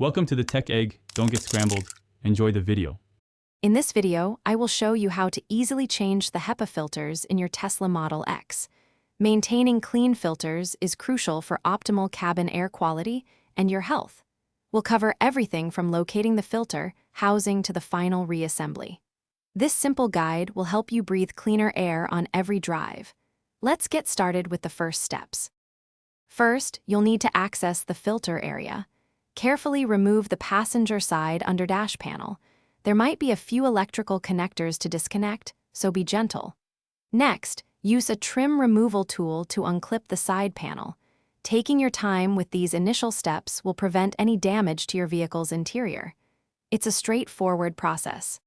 Welcome to the Tech Egg. Don't get scrambled. Enjoy the video. In this video, I will show you how to easily change the HEPA filters in your Tesla Model X. Maintaining clean filters is crucial for optimal cabin air quality and your health. We'll cover everything from locating the filter, housing to the final reassembly. This simple guide will help you breathe cleaner air on every drive. Let's get started with the first steps. First, you'll need to access the filter area. Carefully remove the passenger side under dash panel. There might be a few electrical connectors to disconnect, so be gentle. Next, use a trim removal tool to unclip the side panel. Taking your time with these initial steps will prevent any damage to your vehicle's interior. It's a straightforward process.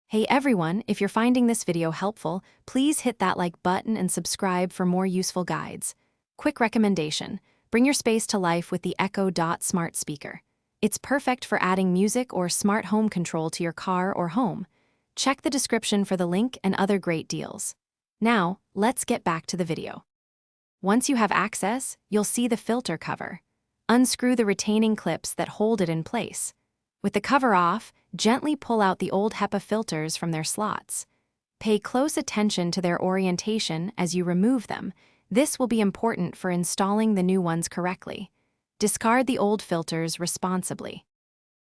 Hey everyone, if you're finding this video helpful, please hit that like button and subscribe for more useful guides. Quick recommendation: bring your space to life with the Echo Dot smart speaker. It's perfect for adding music or smart home control to your car or home. Check the description for the link and other great deals. Now, let's get back to the video. Once you have access, you'll see the filter cover. Unscrew the retaining clips that hold it in place. With the cover off, gently pull out the old HEPA filters from their slots. Pay close attention to their orientation as you remove them. This will be important for installing the new ones correctly. Discard the old filters responsibly.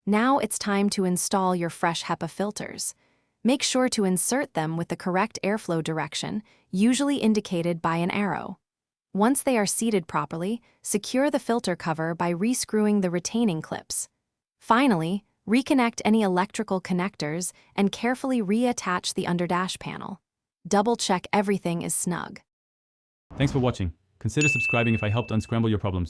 Now it's time to install your fresh HEPA filters. Make sure to insert them with the correct airflow direction, usually indicated by an arrow. Once they are seated properly, secure the filter cover by rescrewing the retaining clips. Finally, reconnect any electrical connectors and carefully reattach the underdash panel. Double-check everything is snug. Thanks for watching. Consider subscribing if I helped unscramble your problems.